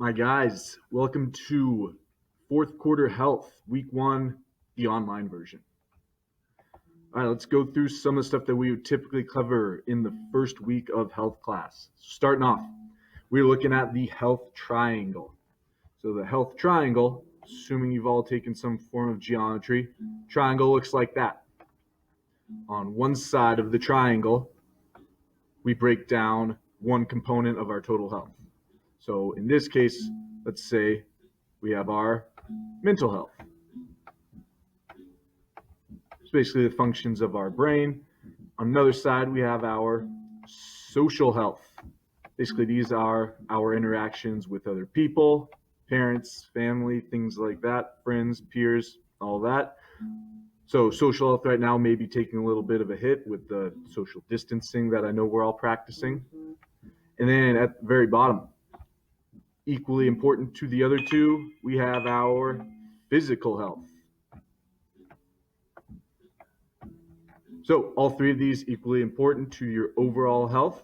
My guys, welcome to fourth quarter health, week one, the online version. All right, let's go through some of the stuff that we would typically cover in the first week of health class. Starting off, we're looking at the health triangle. So the health triangle, assuming you've all taken some form of geometry, triangle looks like that. On one side of the triangle, we break down one component of our total health. So in this case, let's say we have our mental health. It's basically the functions of our brain. On another side, we have our social health. Basically, these are our interactions with other people, parents, family, things like that, friends, peers, all that. So social health right now may be taking a little bit of a hit with the social distancing that I know we're all practicing. And then at the very bottom, equally important to the other two, we have our physical health. So all three of these equally important to your overall health,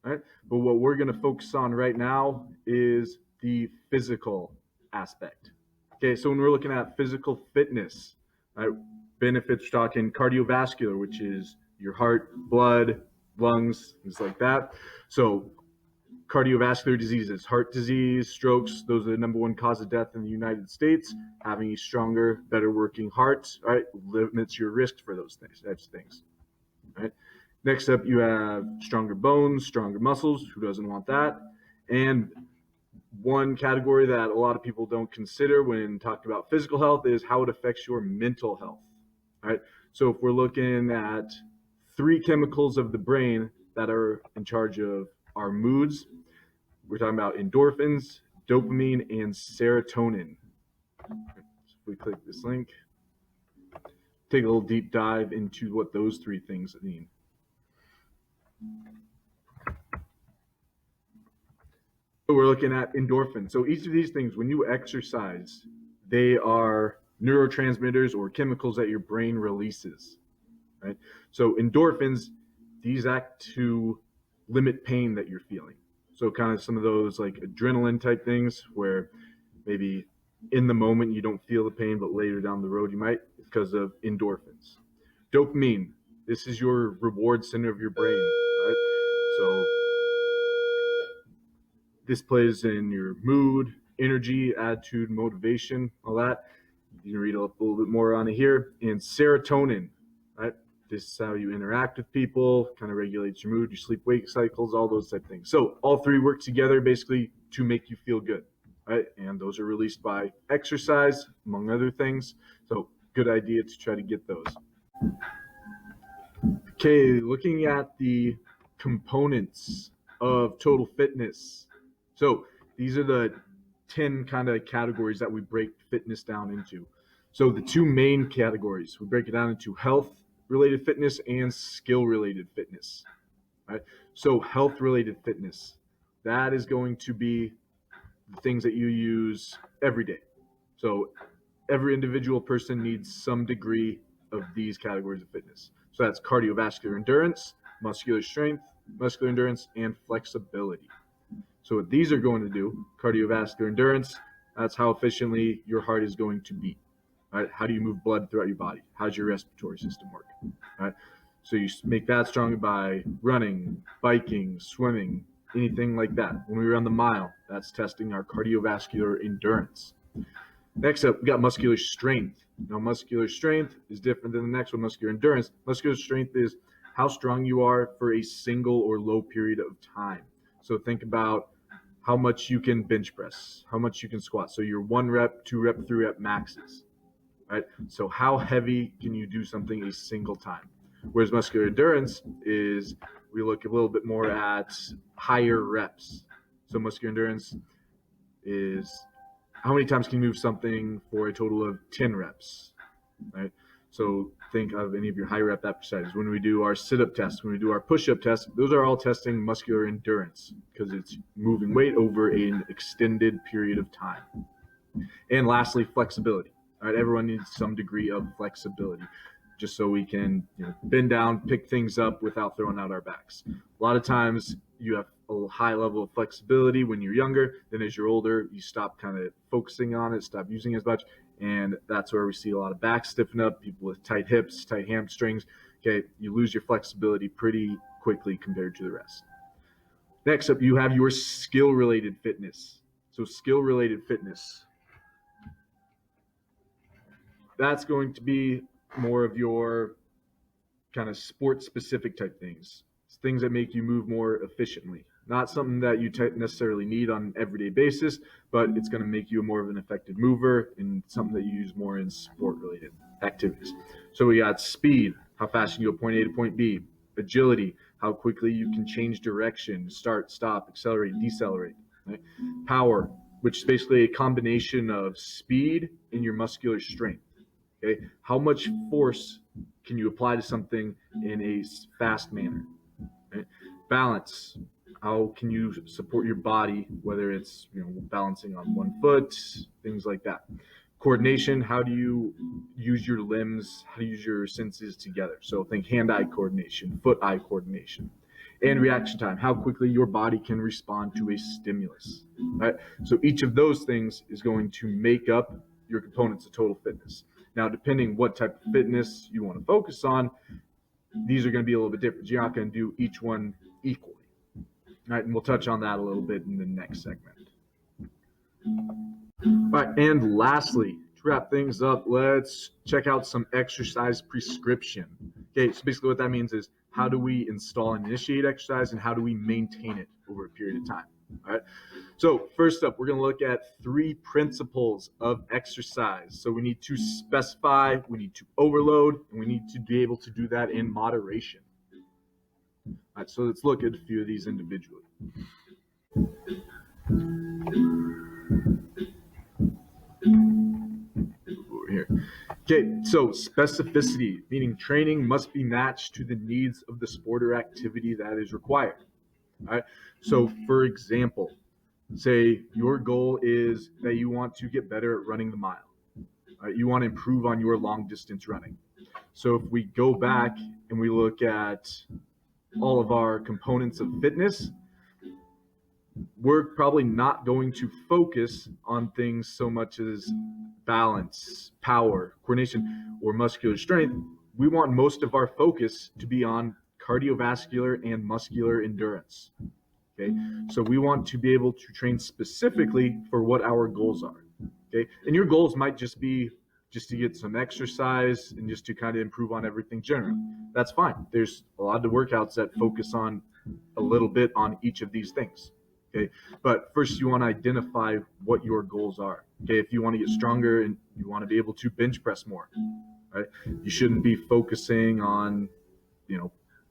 right? But what we're going to focus on right now is the physical aspect. Okay, so when we're looking at physical fitness, right, benefits, we're talking cardiovascular, which is your heart, blood, lungs, things like that. So cardiovascular diseases, heart disease, strokes, those are the number one cause of death in the United States. Having a stronger, better working heart, right, limits your risk for those types of things. Right. Next up, you have stronger bones, stronger muscles. Who doesn't want that? And one category that a lot of people don't consider when talking about physical health is how it affects your mental health. Right. So if we're looking at three chemicals of the brain that are in charge of our moods, we're talking about endorphins, dopamine, and serotonin. So if we click this link, take a little deep dive into what those three things mean. So we're looking at endorphins. So each of these things, when you exercise, they are neurotransmitters or chemicals that your brain releases. Right? So endorphins, these act to limit pain that you're feeling. So kind of some of those like adrenaline type things where maybe in the moment you don't feel the pain, but later down the road you might, because of endorphins. Dopamine, this is your reward center of your brain. Right? So this plays in your mood, energy, attitude, motivation, all that. You can read up a little bit more on it here. And serotonin, right? This is how you interact with people, kind of regulates your mood, your sleep-wake cycles, all those type of things. So all three work together basically to make you feel good, right? And those are released by exercise, among other things. So good idea to try to get those. Okay, looking at the components of total fitness. So these are the 10 kind of categories that we break fitness down into. So the two main categories, we break it down into health-related fitness and skill-related fitness. Right? So health-related fitness, that is going to be the things that you use every day. So every individual person needs some degree of these categories of fitness. So that's cardiovascular endurance, muscular strength, muscular endurance, and flexibility. So what these are going to do, cardiovascular endurance, that's how efficiently your heart is going to beat. Right? How do you move blood throughout your body? How's your respiratory system work? Right? So you make that stronger by running, biking, swimming, anything like that. When we run the mile, that's testing our cardiovascular endurance. Next up, we got muscular strength. Now, muscular strength is different than the next one, muscular endurance. Muscular strength is how strong you are for a single or low period of time. So think about how much you can bench press, how much you can squat. So your 1 rep, 2 rep, 3 rep maxes, right? So how heavy can you do something a single time? Whereas muscular endurance is we look a little bit more at higher reps. So muscular endurance is how many times can you move something for a total of 10 reps, right? So think of any of your high rep exercises. When we do our sit-up test, when we do our push-up test, those are all testing muscular endurance because it's moving weight over an extended period of time. And lastly, flexibility. All right, everyone needs some degree of flexibility. just so we can bend down, pick things up without throwing out our backs. A lot of times you have a high level of flexibility when you're younger. Then as you're older, you stop kind of focusing on it, stop using it as much. And that's where we see a lot of back stiffen up, people with tight hips, tight hamstrings. Okay, you lose your flexibility pretty quickly compared to the rest. Next up, you have your skill-related fitness. So skill-related fitness, that's going to be more of your kind of sport-specific type things. It's things that make you move more efficiently. Not something that you necessarily need on an everyday basis, but it's going to make you more of an effective mover and something that you use more in sport-related activities. So we got speed, how fast you can go point A to point B. Agility, how quickly you can change direction, start, stop, accelerate, decelerate. Right? Power, which is basically a combination of speed and your muscular strength. Okay, how much force can you apply to something in a fast manner? Right? Balance, how can you support your body, whether it's balancing on one foot, things like that. Coordination, how do you use your limbs, how do you use your senses together? So think hand-eye coordination, foot-eye coordination. And reaction time, how quickly your body can respond to a stimulus. Right? So each of those things is going to make up your components of total fitness. Now, depending what type of fitness you want to focus on, these are going to be a little bit different. You're not going to do each one equally. All right, and we'll touch on that a little bit in the next segment. All right, and lastly, to wrap things up, let's check out some exercise prescription. Okay, so basically what that means is how do we install and initiate exercise and how do we maintain it over a period of time? All right. So first up, we're going to look at 3 principles of exercise. So we need to specify, we need to overload, and we need to be able to do that in moderation. All right, so let's look at a few of these individually. Over here. Okay, so specificity, meaning training must be matched to the needs of the sport or activity that is required. All right. So for example, say your goal is that you want to get better at running the mile. All right? You want to improve on your long distance running. So if we go back and we look at all of our components of fitness, we're probably not going to focus on things so much as balance, power, coordination, or muscular strength. We want most of our focus to be on cardiovascular and muscular endurance. Okay, so we want to be able to train specifically for what our goals are. Okay, and your goals might just be just to get some exercise and just to kind of improve on everything generally. That's fine. There's a lot of workouts that focus on a little bit on each of these things. Okay, but first you want to identify what your goals are. Okay, if you want to get stronger and you want to be able to bench press more, right? You shouldn't be focusing on,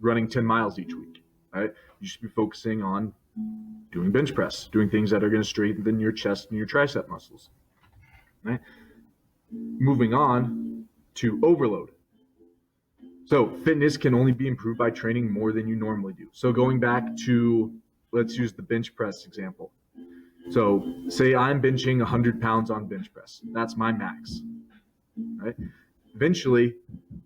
running 10 miles each week, right? You should be focusing on doing bench press, doing things that are going to strengthen your chest and your tricep muscles, right? Moving on to overload. So fitness can only be improved by training more than you normally do. So going back to, let's use the bench press example. So say I'm benching 100 pounds on bench press. That's my max, right? Eventually,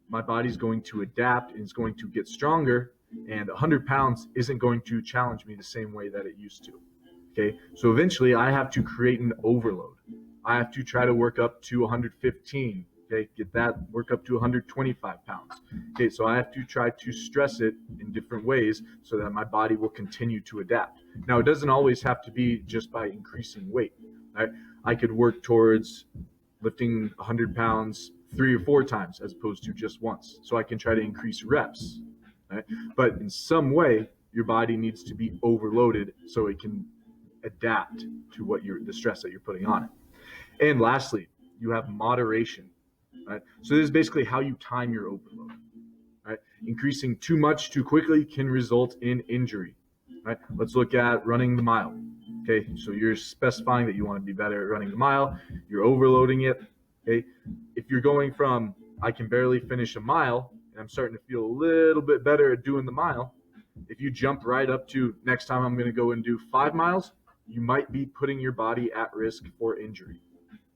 my body's going to adapt and it's going to get stronger, and 100 pounds isn't going to challenge me the same way that it used to. Okay, so eventually I have to create an overload. I have to try to work up to 115. Okay, get that, work up to 125 pounds. Okay, so I have to try to stress it in different ways so that my body will continue to adapt. Now, it doesn't always have to be just by increasing weight. Right? I could work towards lifting 100 pounds 3 or 4 times as opposed to just once. So I can try to increase reps. Right? But in some way, your body needs to be overloaded so it can adapt to the stress that you're putting on it. And lastly, you have moderation. Right? So this is basically how you time your overload. Right? Increasing too much too quickly can result in injury. Right? Let's look at running the mile. Okay, so you're specifying that you want to be better at running the mile. You're overloading it. Okay, if you're going from I can barely finish a mile and I'm starting to feel a little bit better at doing the mile, if you jump right up to next time I'm going to go and do 5 miles, you might be putting your body at risk for injury.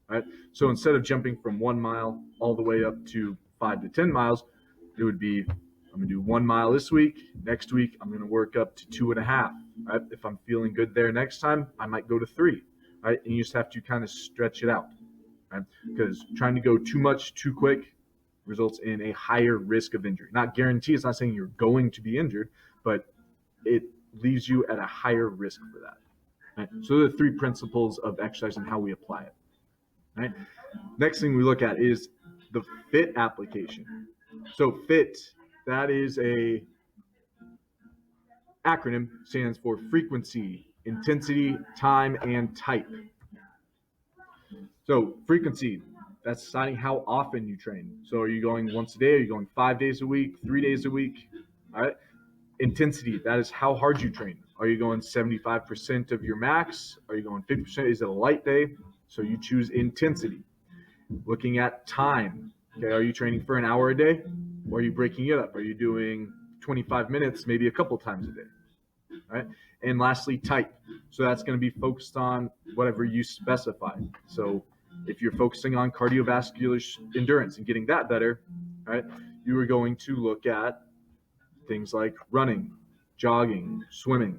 Right? So instead of jumping from 1 mile all the way up to 5 to 10 miles, it would be I'm going to do 1 mile this week. Next week, I'm going to work up to 2.5. Right? If I'm feeling good there next time, I might go to 3. Right? And you just have to kind of stretch it out. Right? Because trying to go too much too quick results in a higher risk of injury. Not guarantee, it's not saying you're going to be injured, but it leaves you at a higher risk for that. Right? So the 3 principles of exercise and how we apply it. Right? Next thing we look at is the FIT application. So FIT, that is a acronym, stands for frequency, intensity, time, and type. So frequency, that's deciding how often you train. So are you going once a day? Are you going 5 days a week, 3 days a week? All right. Intensity, that is how hard you train. Are you going 75% of your max? Are you going 50%? Is it a light day? So you choose intensity. Looking at time. Okay, are you training for an hour a day? Or are you breaking it up? Are you doing 25 minutes, maybe a couple times a day? All right. And lastly, type. So that's going to be focused on whatever you specify. So if you're focusing on cardiovascular endurance and getting that better, right, you are going to look at things like running, jogging, swimming,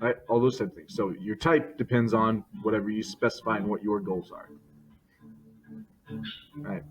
right, all those type of things. So your type depends on whatever you specify and what your goals are. All right.